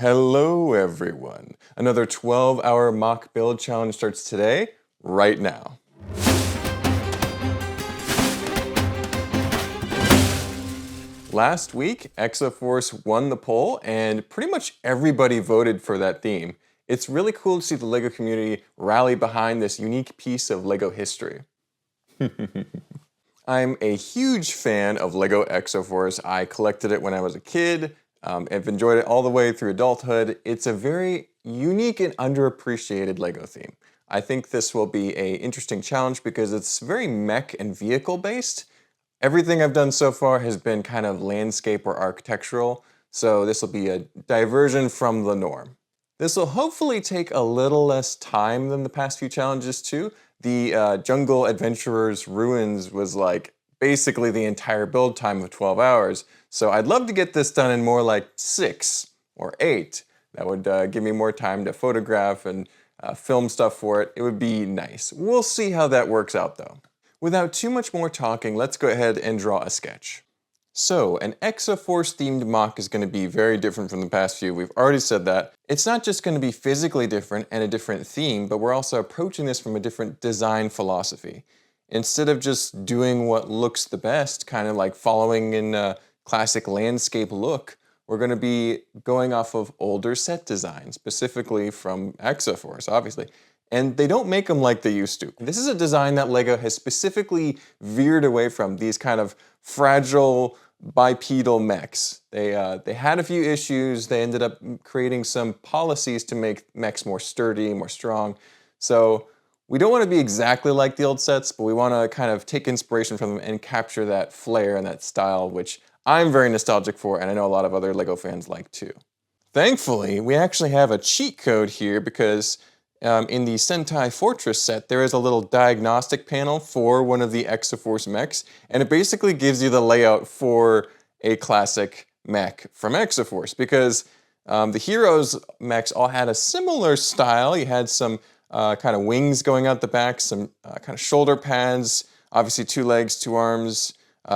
Hello everyone! Another 12-hour mock build challenge starts today, right now. Last week, Exo-Force won the poll and pretty much everybody voted for that theme. It's really cool to see the LEGO community rally behind this unique piece of LEGO history. I'm a huge fan of LEGO Exo-Force. I collected it when I was a kid. I've enjoyed it all the way through adulthood. It's a very unique and underappreciated LEGO theme. I think this will be an interesting challenge because it's very mech and vehicle based. Everything I've done so far has been kind of landscape or architectural, so this will be a diversion from the norm. This will hopefully take a little less time than the past few challenges too. The Jungle Adventurer's Ruins was like basically the entire build time of 12 hours, so I'd love to get this done in more like 6 or 8. That would give me more time to photograph and film stuff for it. It would be nice. We'll see how that works out though. Without too much more talking, let's go ahead and draw a sketch. So, an Exo-Force themed MOC is going to be very different from the past few. We've already said that. It's not just going to be physically different and a different theme, but we're also approaching this from a different design philosophy. Instead of just doing what looks the best, kind of like following in a classic landscape look, we're going to be going off of older set designs, specifically from Exo-Force, obviously. And they don't make them like they used to. This is a design that LEGO has specifically veered away from, these kind of fragile bipedal mechs. They had a few issues. They ended up creating some policies to make mechs more sturdy, more strong. So we don't want to be exactly like the old sets, but we want to kind of take inspiration from them and capture that flair and that style, which I'm very nostalgic for, and I know a lot of other LEGO fans like too. Thankfully, we actually have a cheat code here because in the Sentai Fortress set, there is a little diagnostic panel for one of the Exo-Force mechs, and it basically gives you the layout for a classic mech from Exo-Force, because the Heroes mechs all had a similar style. You had some kind of wings going out the back, some kind of shoulder pads, obviously 2 legs, 2 arms,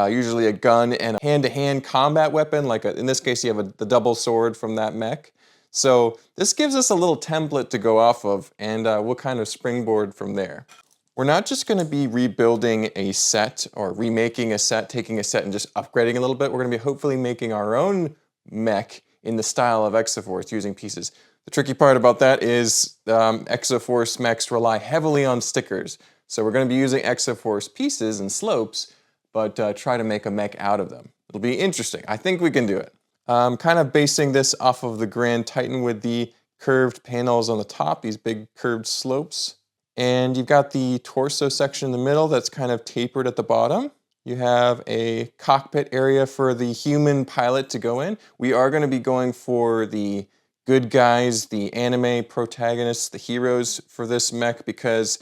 usually a gun and a hand-to-hand combat weapon, like in this case you have the double sword from that mech. So this gives us a little template to go off of, and we'll kind of springboard from there. We're not just going to be rebuilding a set or remaking a set, taking a set and just upgrading a little bit. We're going to be hopefully making our own mech in the style of Exo-Force using pieces. The tricky part about that is Exo-Force mechs rely heavily on stickers. So we're going to be using Exo-Force pieces and slopes, but try to make a mech out of them. It'll be interesting. I think we can do it. Kind of basing this off of the Grand Titan with the curved panels on the top, these big curved slopes. And you've got the torso section in the middle that's kind of tapered at the bottom. You have a cockpit area for the human pilot to go in. We are going to be going for the good guys, the anime protagonists, the heroes for this mech, because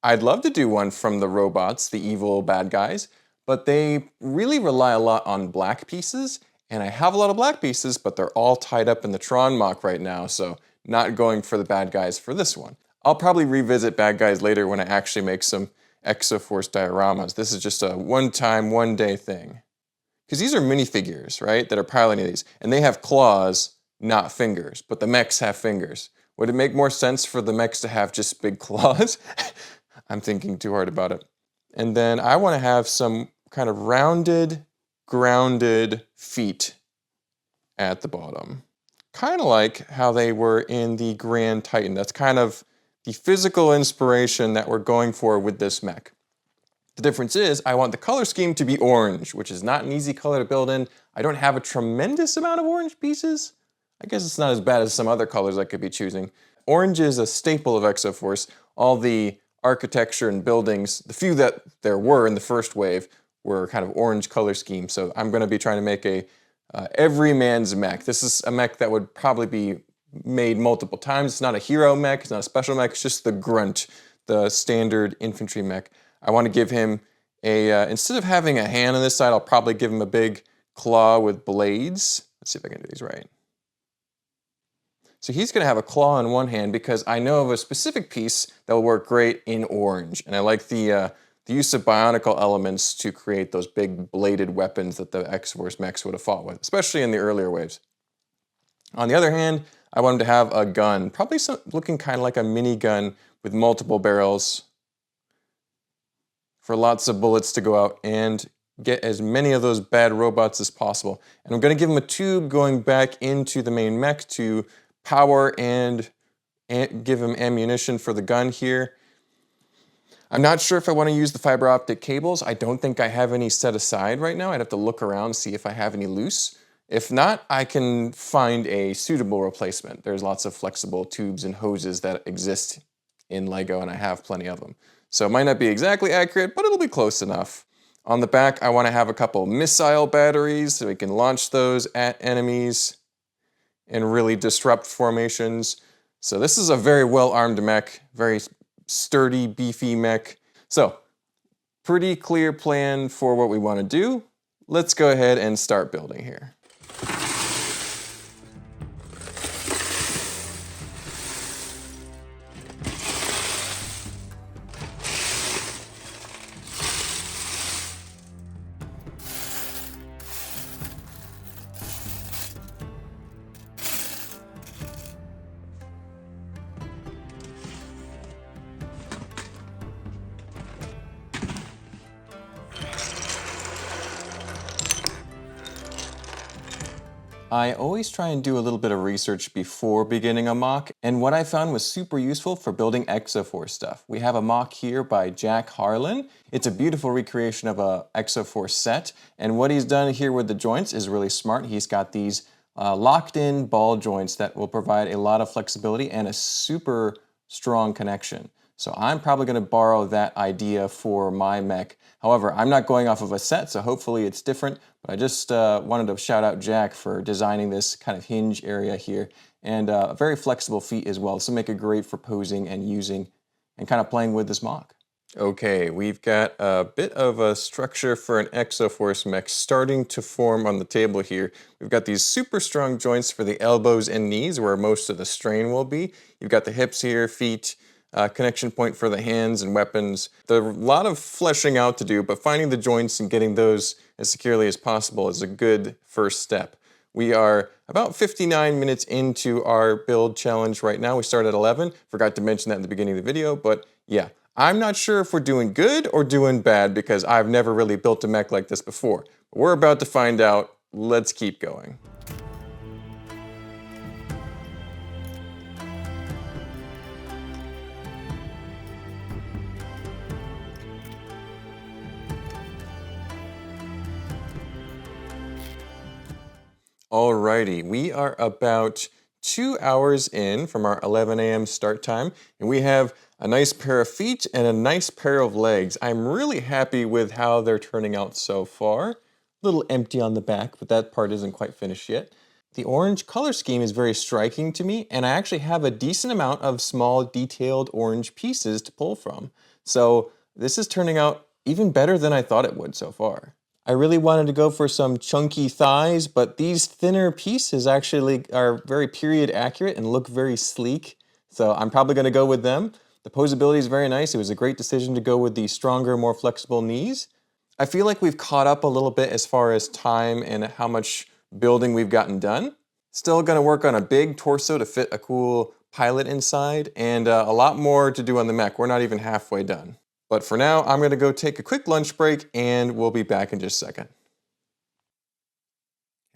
I'd love to do one from the robots, the evil bad guys, but they really rely a lot on black pieces. And I have a lot of black pieces, but they're all tied up in the Tron MOC right now, so not going for the bad guys for this one. I'll probably revisit bad guys later when I actually make some Exo-Force dioramas. This is just a one-time, one-day thing. Because these are minifigures, right, that are piloting these, and they have claws, not fingers, but the mechs have fingers. Would it make more sense for the mechs to have just big claws? I'm thinking too hard about it. And then I want to have some kind of rounded, grounded feet at the bottom. Kind of like how they were in the Grand Titan. That's kind of the physical inspiration that we're going for with this mech. The difference is I want the color scheme to be orange, which is not an easy color to build in. I don't have a tremendous amount of orange pieces. I guess it's not as bad as some other colors I could be choosing. Orange is a staple of Exo-Force. All the architecture and buildings, the few that there were in the first wave, were kind of orange color scheme. So I'm going to be trying to make a everyman's mech. This is a mech that would probably be made multiple times. It's not a hero mech, it's not a special mech, it's just the grunt, the standard infantry mech. I want to give him a, instead of having a hand on this side, I'll probably give him a big claw with blades. Let's see if I can do these right. So he's going to have a claw on one hand because I know of a specific piece that will work great in orange. And I like the use of bionicle elements to create those big bladed weapons that the Exo-Force mechs would have fought with, especially in the earlier waves. On the other hand, I want him to have a gun, probably looking kind of like a mini gun with multiple barrels for lots of bullets to go out and get as many of those bad robots as possible. And I'm going to give him a tube going back into the main mech to power and give him ammunition for the gun here. I'm not sure if I want to use the fiber optic cables. I don't think I have any set aside right now. I'd have to look around, see if I have any loose. If not, I can find a suitable replacement. There's lots of flexible tubes and hoses that exist in LEGO, and I have plenty of them. So it might not be exactly accurate, but it'll be close enough. On the back, I want to have a couple missile batteries so we can launch those at enemies and really disrupt formations. So this is a very well-armed mech, very sturdy, beefy mech. So, pretty clear plan for what we want to do. Let's go ahead and start building here. I always try and do a little bit of research before beginning a MOC, and what I found was super useful for building Exo-Force stuff. We have a MOC here by Jack Harlan. It's a beautiful recreation of a Exo-Force set, and what he's done here with the joints is really smart. He's got these locked-in ball joints that will provide a lot of flexibility and a super strong connection. So I'm probably going to borrow that idea for my mech. However, I'm not going off of a set, so hopefully it's different. But I just wanted to shout out Jack for designing this kind of hinge area here. And a very flexible feet as well. This will make it great for posing and using and kind of playing with this MOC. Okay, we've got a bit of a structure for an Exo-Force mech starting to form on the table here. We've got these super strong joints for the elbows and knees where most of the strain will be. You've got the hips here, feet, connection point for the hands and weapons. There's a lot of fleshing out to do, but finding the joints and getting those as securely as possible is a good first step. We are about 59 minutes into our build challenge right now. We started at 11. Forgot to mention that in the beginning of the video, but yeah. I'm not sure if we're doing good or doing bad because I've never really built a mech like this before. But we're about to find out. Let's keep going. Alrighty, we are about 2 hours in from our 11 a.m. start time, and we have a nice pair of feet and a nice pair of legs. I'm really happy with how they're turning out so far. A little empty on the back, but that part isn't quite finished yet. The orange color scheme is very striking to me, and I actually have a decent amount of small detailed orange pieces to pull from. So this is turning out even better than I thought it would so far. I really wanted to go for some chunky thighs, but these thinner pieces actually are very period accurate and look very sleek. So I'm probably going to go with them. The posability is very nice. It was a great decision to go with the stronger, more flexible knees. I feel like we've caught up a little bit as far as time and how much building we've gotten done. Still going to work on a big torso to fit a cool pilot inside, and a lot more to do on the mech. We're not even halfway done. But for now, I'm going to go take a quick lunch break, and we'll be back in just a second.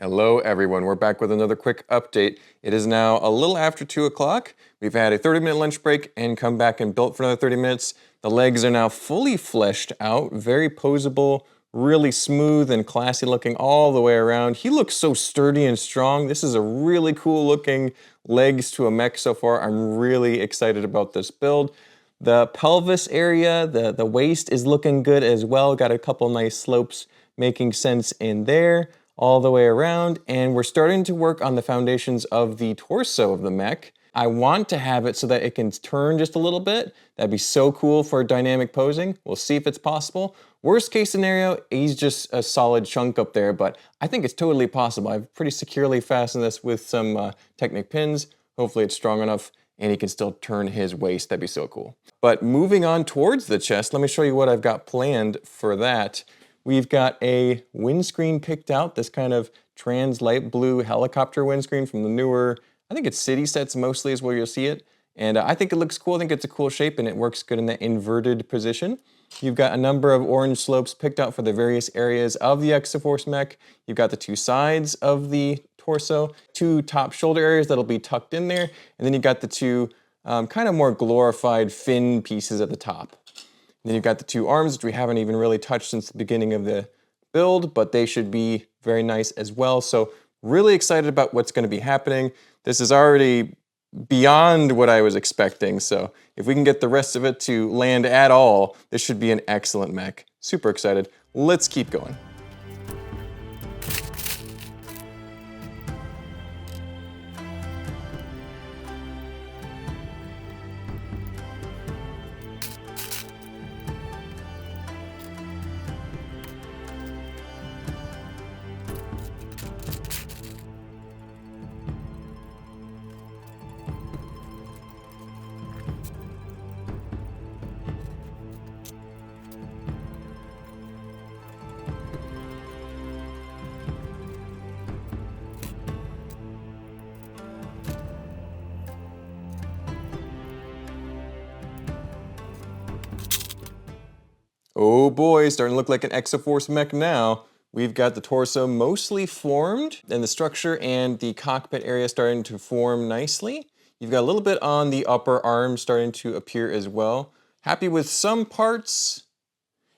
Hello everyone, we're back with another quick update. It is now a little after 2 o'clock. We've had a 30-minute lunch break and come back and built for another 30 minutes. The legs are now fully fleshed out, very posable, really smooth and classy looking all the way around. He looks so sturdy and strong. This is a really cool looking legs to a mech so far. I'm really excited about this build. The pelvis area, the waist is looking good as well. Got a couple nice slopes making sense in there all the way around. And we're starting to work on the foundations of the torso of the mech. I want to have it so that it can turn just a little bit. That'd be so cool for dynamic posing. We'll see if it's possible. Worst case scenario, he's just a solid chunk up there, but I think it's totally possible. I've pretty securely fastened this with some Technic pins. Hopefully it's strong enough and he can still turn his waist. That'd be so cool. But moving on towards the chest, let me show you what I've got planned for that. We've got a windscreen picked out, this kind of trans light blue helicopter windscreen from the newer, I think it's city sets mostly is where you'll see it. And I think it looks cool. I think it's a cool shape and it works good in that inverted position. You've got a number of orange slopes picked out for the various areas of the Exo-Force mech. You've got the two sides of the torso, two top shoulder areas that'll be tucked in there, and then you've got the two kind of more glorified fin pieces at the top. And then you've got the two arms, which we haven't even really touched since the beginning of the build, but they should be very nice as well. So really excited about what's going to be happening. This is already beyond what I was expecting, so if we can get the rest of it to land at all, this should be an excellent mech. Super excited. Let's keep going. Oh boy, starting to look like an Exo-Force mech now. We've got the torso mostly formed, and the structure and the cockpit area starting to form nicely. You've got a little bit on the upper arm starting to appear as well. Happy with some parts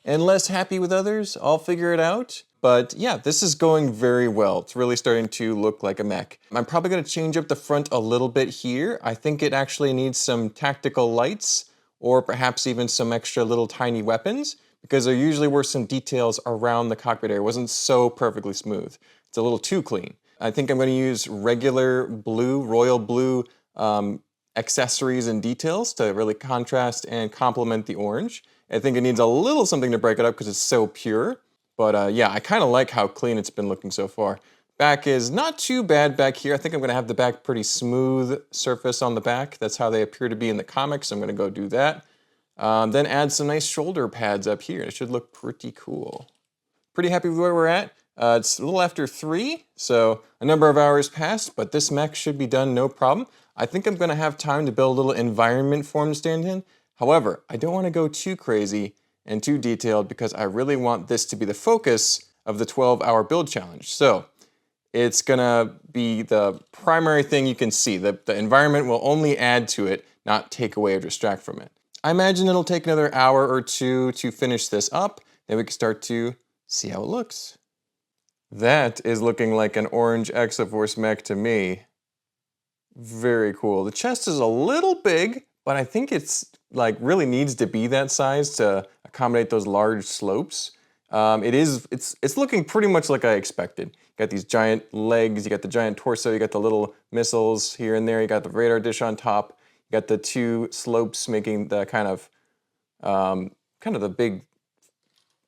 and less happy with others. I'll figure it out. But yeah, this is going very well. It's really starting to look like a mech. I'm probably going to change up the front a little bit here. I think it actually needs some tactical lights or perhaps even some extra little tiny weapons, because there usually were some details around the cockpit area. It wasn't so perfectly smooth. It's a little too clean. I think I'm going to use regular blue, royal blue accessories and details to really contrast and complement the orange. I think it needs a little something to break it up because it's so pure. But yeah, I kind of like how clean it's been looking so far. Back is not too bad back here. I think I'm going to have the back pretty smooth surface on the back. That's how they appear to be in the comics. So I'm going to go do that. Then add some nice shoulder pads up here. It should look pretty cool. Pretty happy with where we're at. It's a little after 3, so a number of hours passed, but this mech should be done no problem. I think I'm going to have time to build a little environment for him to stand in. However, I don't want to go too crazy and too detailed because I really want this to be the focus of the 12-hour build challenge. So it's going to be the primary thing you can see. The environment will only add to it, not take away or distract from it. I imagine it'll take another hour or two to finish this up. Then we can start to see how it looks. That is looking like an orange Exo-Force mech to me. Very cool. The chest is a little big, but I think it's like really needs to be that size to accommodate those large slopes. It's looking pretty much like I expected. You got these giant legs, you got the giant torso, you got the little missiles here and there, you got the radar dish on top. You got the two slopes making the kind of the big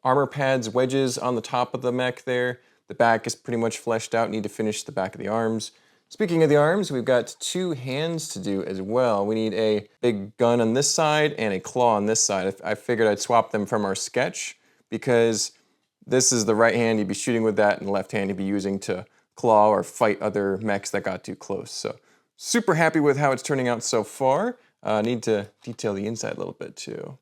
armor pads, wedges on the top of the mech there. The back is pretty much fleshed out. Need to finish the back of the arms. Speaking of the arms, we've got 2 hands to do as well. We need a big gun on this side and a claw on this side. I figured I'd swap them from our sketch because this is the right hand you'd be shooting with that, and the left hand you'd be using to claw or fight other mechs that got too close. So super happy with how it's turning out so far. Need to detail the inside a little bit too.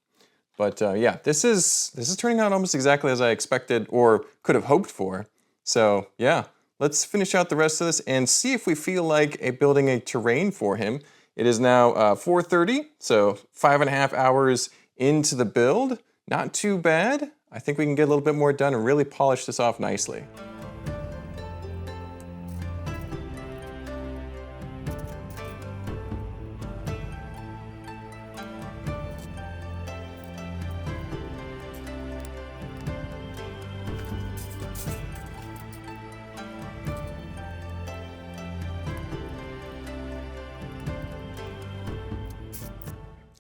But yeah, this is turning out almost exactly as I expected or could have hoped for. So yeah, let's finish out the rest of this and see if we feel like building a terrain for him. It is now 4:30, so 5.5 hours into the build. Not too bad. I think we can get a little bit more done and really polish this off nicely.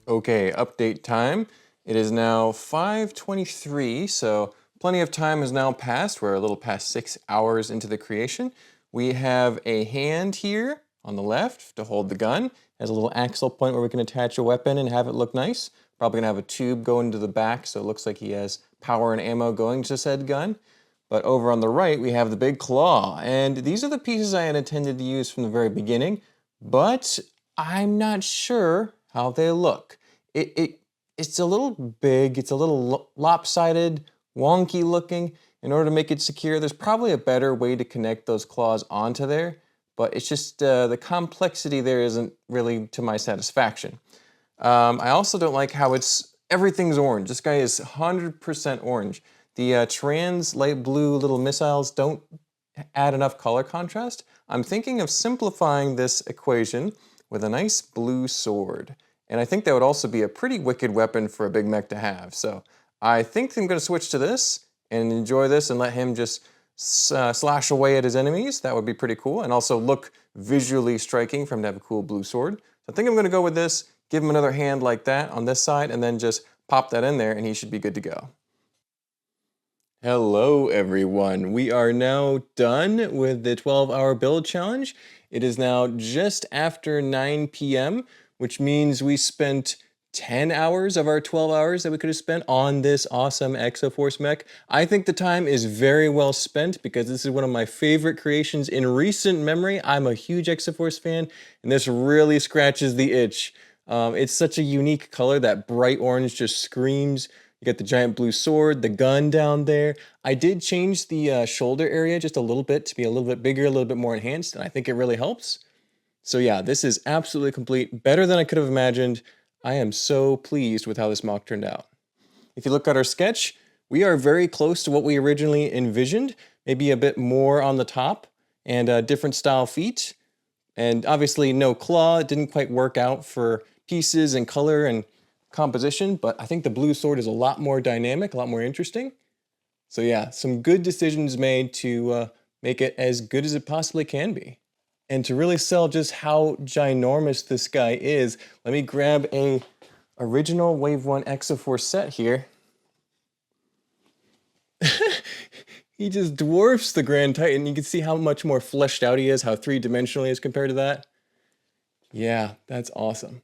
Okay, update time. It is now 5:23, so plenty of time has now passed. We're a little past 6 hours into the creation. We have a hand here on the left to hold the gun. It has a little axle point where we can attach a weapon and have it look nice. Probably gonna have a tube going to the back, so it looks like he has power and ammo going to said gun. But over on the right, we have the big claw, and these are the pieces I had intended to use from the very beginning. but I'm not sure how they look. It's a little big, it's a little lopsided, wonky looking. In order to make it secure, there's probably a better way to connect those claws onto there, but it's just the complexity there isn't really to my satisfaction. I also don't like how everything's orange. This guy is 100% orange. The trans light blue little missiles don't add enough color contrast. I'm thinking of simplifying this equation with a nice blue sword. And I think that would also be a pretty wicked weapon for a big mech to have. So I think I'm going to switch to this and enjoy this and let him just slash away at his enemies. That would be pretty cool and also look visually striking for him to have a cool blue sword. So I think I'm going to go with this, give him another hand like that on this side, and then just pop that in there and he should be good to go. Hello everyone, we are now done with the 12-hour build challenge. It is now just after 9 p.m., which means we spent 10 hours of our 12 hours that we could have spent on this awesome Exo-Force mech. I think the time is very well spent because this is one of my favorite creations in recent memory. I'm a huge Exo-Force fan, and this really scratches the itch. It's such a unique color. That bright orange just screams. You got the giant blue sword, the gun down there. I did change the shoulder area just a little bit to be a little bit bigger, a little bit more enhanced, and I think it really helps. So yeah, this is absolutely complete, better than I could have imagined. I am so pleased with how this MOC turned out. If you look at our sketch, we are very close to what we originally envisioned, maybe a bit more on the top and different style feet. And obviously no claw, it didn't quite work out for pieces and color and composition, but I think the blue sword is a lot more dynamic, a lot more interesting. So yeah, some good decisions made to make it as good as it possibly can be. And to really sell just how ginormous this guy is, let me grab a original Wave 1 Exo-Force set here. He just dwarfs the Grand Titan. You can see how much more fleshed out he is, how three-dimensional he is compared to that. Yeah, that's awesome.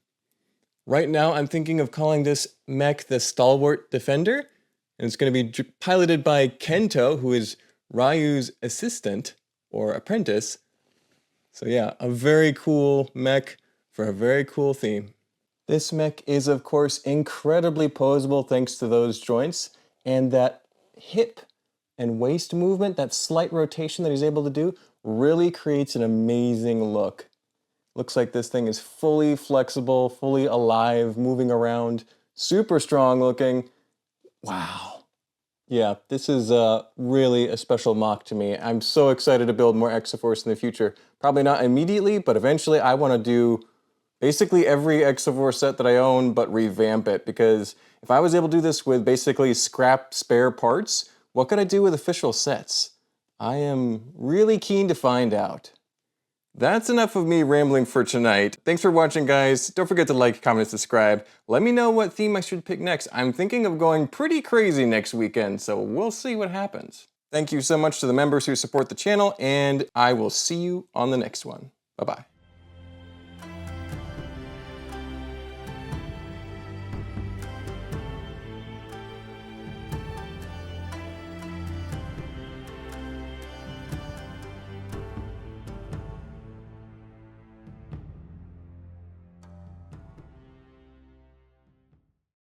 Right now, I'm thinking of calling this mech the Stalwart Defender, and it's going to be piloted by Kento, who is Ryu's assistant, or apprentice. So yeah, a very cool mech for a very cool theme. This mech is, of course, incredibly posable thanks to those joints, and that hip and waist movement, that slight rotation that he's able to do, really creates an amazing look. Looks like this thing is fully flexible, fully alive, moving around, super strong looking. Wow. Yeah, this is really a special MOC to me. I'm so excited to build more Exo-Force in the future. Probably not immediately, but eventually I want to do basically every Exo-Force set that I own, but revamp it, because if I was able to do this with basically scrap spare parts, what could I do with official sets? I am really keen to find out. That's enough of me rambling for tonight. Thanks for watching, guys. Don't forget to like, comment, and subscribe. Let me know what theme I should pick next. I'm thinking of going pretty crazy next weekend, so we'll see what happens. Thank you so much to the members who support the channel, and I will see you on the next one. Bye-bye.